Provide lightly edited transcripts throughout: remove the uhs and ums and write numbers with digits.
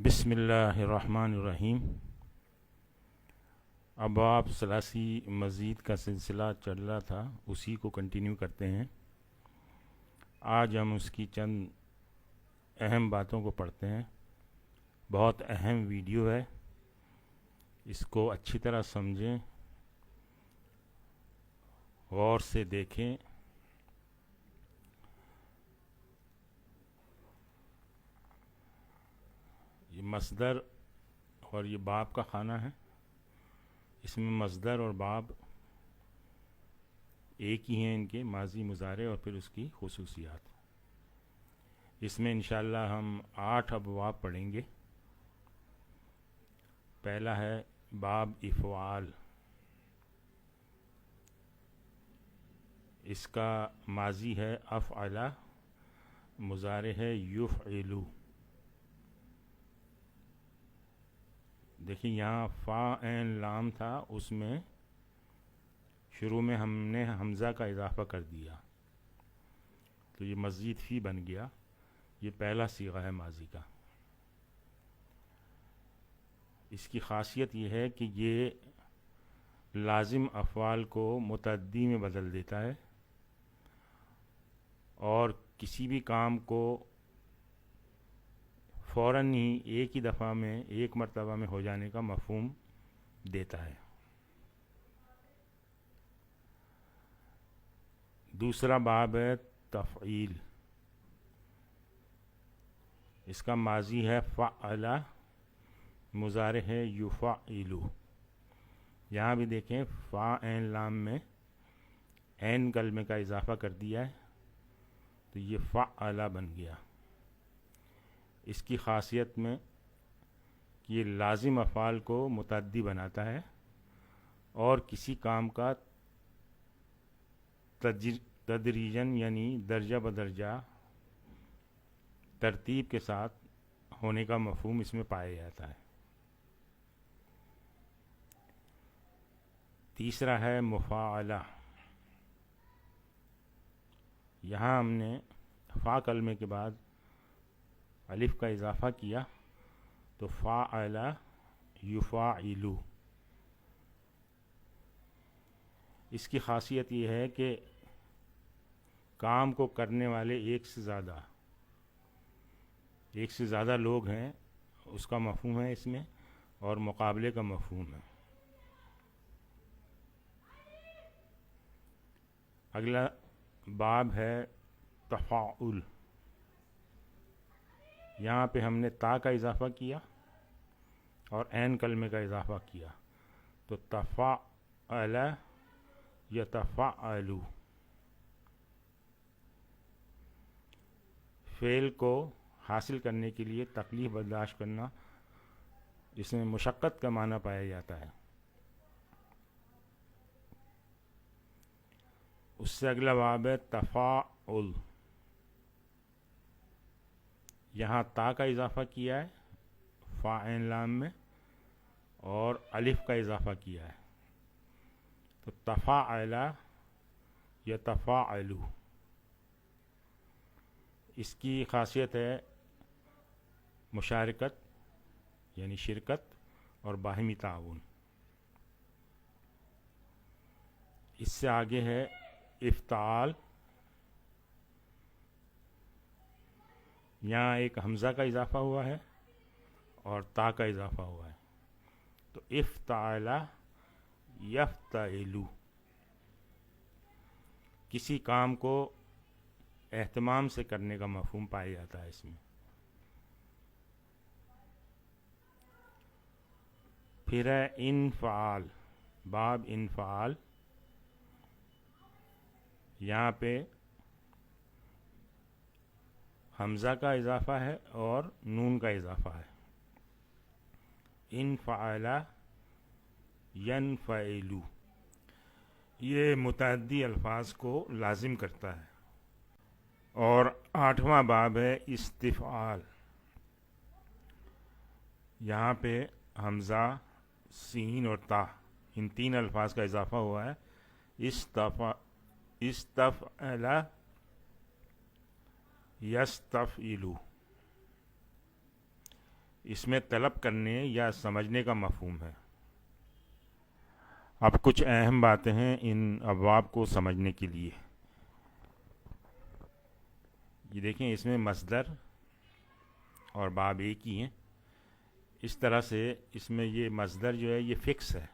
بسم اللہ الرحمن الرحیم۔ اب آپ ثلاثی مزید کا سلسلہ چل رہا تھا، اسی کو کنٹینیو کرتے ہیں۔ آج ہم اس کی چند اہم باتوں کو پڑھتے ہیں۔ بہت اہم ویڈیو ہے، اس کو اچھی طرح سمجھیں، غور سے دیکھیں۔ یہ مصدر اور یہ باب کا خانہ ہے، اس میں مصدر اور باب ایک ہی ہیں، ان کے ماضی مضارع اور پھر اس کی خصوصیات۔ اس میں انشاءاللہ ہم 8 ابواب پڑھیں گے۔ پہلا ہے باب افعال، اس کا ماضی ہے افعل، مضارع ہے یفعلو۔ دیکھیں یہاں فا عین لام تھا، اس میں شروع میں ہم نے حمزہ کا اضافہ کر دیا تو یہ مزید فی بن گیا۔ یہ پہلا صیغہ ہے ماضی کا۔ اس کی خاصیت یہ ہے کہ یہ لازم افعال کو متعدی میں بدل دیتا ہے اور کسی بھی کام کو فوراً ہی ایک ہی دفعہ میں، ایک مرتبہ میں ہو جانے کا مفہوم دیتا ہے۔ دوسرا باب ہے تفعیل، اس کا ماضی ہے فعل، مضارع ہے یفعلو۔ یہاں بھی دیکھیں فا عین لام میں عین کلمے کا اضافہ کر دیا ہے تو یہ فعل بن گیا۔ اس کی خاصیت میں کہ یہ لازم افعال کو متعدی بناتا ہے اور کسی کام کا تدریجاً یعنی درجہ بدرجہ ترتیب کے ساتھ ہونے کا مفہوم اس میں پایا جاتا ہے۔ تیسرا ہے مفاعلہ، یہاں ہم نے فا کلمے کے بعد الف کا اضافہ کیا تو فاعل یفاعلو۔ اس کی خاصیت یہ ہے کہ کام کو کرنے والے ایک سے زیادہ لوگ ہیں، اس کا مفہوم ہے اس میں، اور مقابلے کا مفہوم ہے۔ اگلا باب ہے تفاعل، یہاں پہ ہم نے تا کا اضافہ کیا اور عین کلمے کا اضافہ کیا تو تفاعل یتفاعلو۔ فعل کو حاصل کرنے کے لیے تکلیف برداشت کرنا، جس میں مشقت کا معنی پایا جاتا ہے۔ اس سے اگلا باب ہے تفاعل، یہاں تا کا اضافہ کیا ہے فا عین لام میں اور الف کا اضافہ کیا ہے تو تفاعل یتفاعلو۔ اس کی خاصیت ہے مشارکت یعنی شرکت اور باہمی تعاون۔ اس سے آگے ہے افتعال، یہاں ایک حمزہ کا اضافہ ہوا ہے اور تا کا اضافہ ہوا ہے تو افتعل یفتعلو۔ کسی کام کو اہتمام سے کرنے کا مفہوم پایا جاتا ہے اس میں۔ پھر ہے انفعال، باب انفعال، یہاں پہ حمزہ کا اضافہ ہے اور نون کا اضافہ ہے۔ انفعل ینفعلو، یہ متعدی الفاظ کو لازم کرتا ہے۔ اور 8واں باب ہے استفعال، یہاں پہ حمزہ، سین اور تا، ان 3 الفاظ کا اضافہ ہوا ہے۔ استفعل یستفعلو، اس میں طلب کرنے یا سمجھنے کا مفہوم ہے۔ اب کچھ اہم باتیں ہیں ان ابواب کو سمجھنے کے لیے۔ یہ دیکھیں، اس میں مصدر اور باب ایک ہی ہیں۔ اس طرح سے اس میں یہ مصدر جو ہے یہ فکس ہے،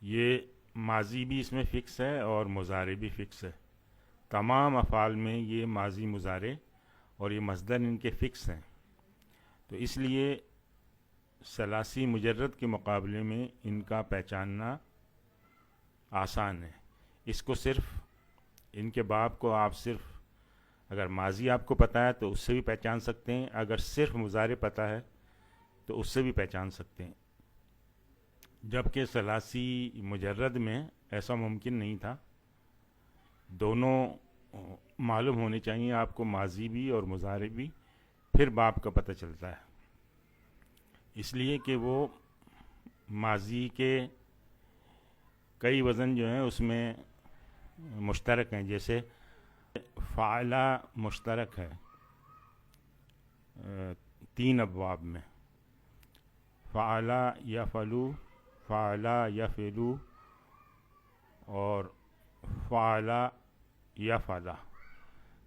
یہ ماضی بھی اس میں فکس ہے اور مضارع بھی فکس ہے۔ تمام افعال میں یہ ماضی، مضارع اور یہ مصدر ان کے فکس ہیں، تو اس لیے ثلاثی مجرد کے مقابلے میں ان کا پہچاننا آسان ہے۔ اس کو صرف ان کے باب کو آپ صرف اگر ماضی آپ کو پتہ ہے تو اس سے بھی پہچان سکتے ہیں، اگر صرف مضارع پتہ ہے تو اس سے بھی پہچان سکتے ہیں، جبکہ ثلاثی مجرد میں ایسا ممکن نہیں تھا۔ دونوں معلوم ہونے چاہیے آپ کو، ماضی بھی اور مضارع بھی، پھر باب کا پتہ چلتا ہے۔ اس لیے کہ وہ ماضی کے کئی وزن جو ہیں اس میں مشترک ہیں، جیسے فعلا مشترک ہے 3 ابواب میں، فعلا یفعلو، فعلا یفعلو اور فعلا یفعلا۔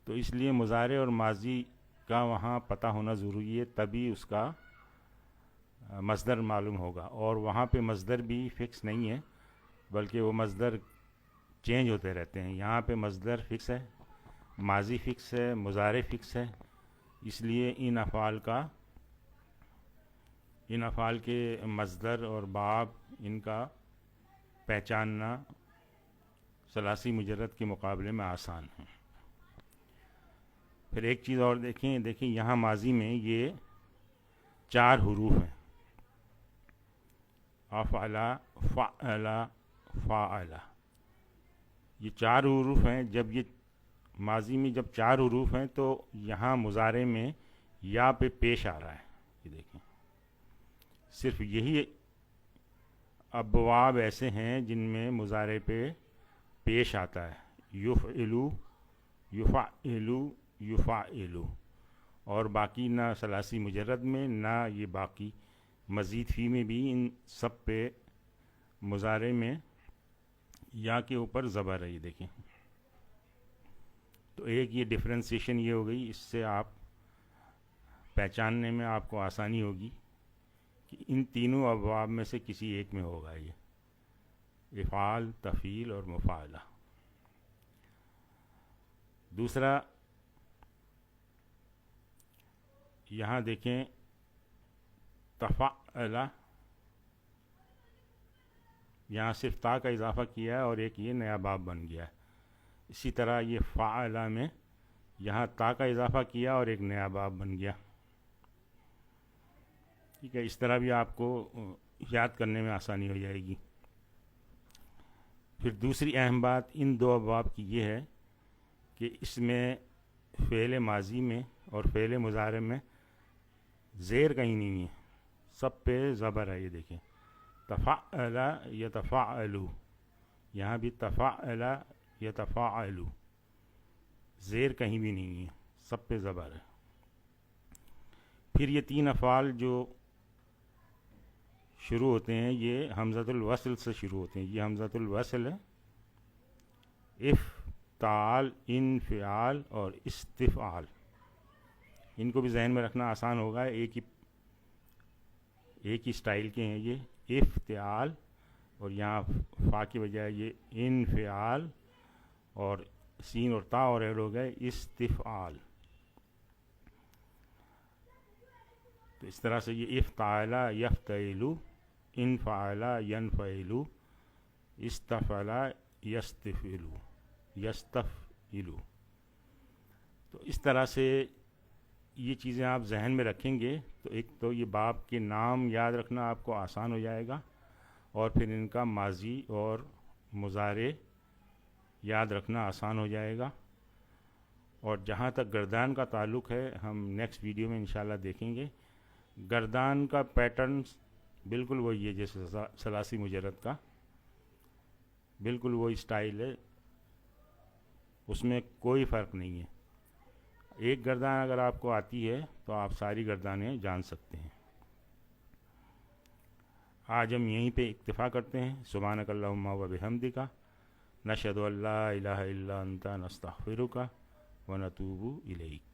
تو اس لیے مضارع اور ماضی کا وہاں پتہ ہونا ضروری ہے، تبھی اس کا مصدر معلوم ہوگا۔ اور وہاں پہ مصدر بھی فکس نہیں ہے، بلکہ وہ مصدر چینج ہوتے رہتے ہیں۔ یہاں پہ مصدر فکس ہے، ماضی فکس ہے، مضارع فکس ہے۔ اس لیے ان افعال کے مصدر اور باب ان کا پہچاننا ثلاثی مجرد کے مقابلے میں آسان ہے۔ پھر ایک چیز اور دیکھیں یہاں ماضی میں یہ 4 حروف ہیں، افعلا، فعلا، فاعلا۔ یہ 4 حروف ہیں۔ جب یہ ماضی میں جب 4 حروف ہیں تو یہاں مضارع میں یا پہ پیش آ رہا ہے۔ یہ دیکھیں، صرف یہی ابواب ایسے ہیں جن میں مضارع پہ پیش آتا ہے، یفعلو، یفعلو، یفعلو، اور باقی نہ ثلاثی مجرد میں نہ یہ باقی مزید فی میں بھی ان سب پہ مضارع میں یا کے اوپر زبر ہے۔ یہ دیکھیں، تو ایک یہ ڈفرینسیشن یہ ہو گئی، اس سے آپ پہچاننے میں آپ کو آسانی ہوگی کہ ان تینوں ابواب میں سے کسی ایک میں ہوگا یہ افعال، تفعیل اور مفاعلہ۔ دوسرا، یہاں دیکھیں تفعلا، یہاں صرف تا کا اضافہ کیا ہے اور ایک یہ نیا باب بن گیا ہے۔ اسی طرح یہ فعلا میں یہاں تا کا اضافہ کیا اور ایک نیا باب بن گیا۔ ٹھیک ہے، اس طرح بھی آپ کو یاد کرنے میں آسانی ہو جائے گی۔ پھر دوسری اہم بات ان 2 ابواب کی یہ ہے کہ اس میں فعل ماضی میں اور فعل مضارع میں زیر کہیں نہیں ہے، سب پہ زبر ہے۔ یہ دیکھیں، تفعلا یتفعلو، یہاں بھی تفعلا یتفعلو، زیر کہیں بھی نہیں ہے، سب پہ زبر ہے۔ پھر یہ 3 افعال جو شروع ہوتے ہیں یہ حمزۃ الوصل سے شروع ہوتے ہیں۔ یہ حمزۃ الوصل ہے، افتعال، انفعال اور استفعال۔ ان کو بھی ذہن میں رکھنا آسان ہوگا، ایک ہی سٹائل کے ہیں یہ، افتعال، اور یہاں فا کی بجائے یہ انفعال، اور سین اور تا اور ایڈ ہو گئے استفعال۔ تو اس طرح سے یہ افتعلا یفتعلو، انفعلا ینفعلو، استفعلا یستفعلو، یستفعلو۔ تو اس طرح سے یہ چیزیں آپ ذہن میں رکھیں گے تو ایک تو یہ باب کے نام یاد رکھنا آپ کو آسان ہو جائے گا، اور پھر ان کا ماضی اور مضارع یاد رکھنا آسان ہو جائے گا۔ اور جہاں تک گردان کا تعلق ہے، ہم نیکسٹ ویڈیو میں انشاءاللہ دیکھیں گے۔ گردان کا پیٹرن بالکل وہی ہے جیسے ثلاثی مجرد کا، بالکل وہی سٹائل ہے، اس میں کوئی فرق نہیں ہے۔ ایک گردان اگر آپ کو آتی ہے تو آپ ساری گردانیں جان سکتے ہیں۔ آج ہم یہیں پہ اکتفا کرتے ہیں۔ سبحانک اللہم و بحمدک، نشہد ان لا الہ الا انت، نستغفرک و نتوب الیک۔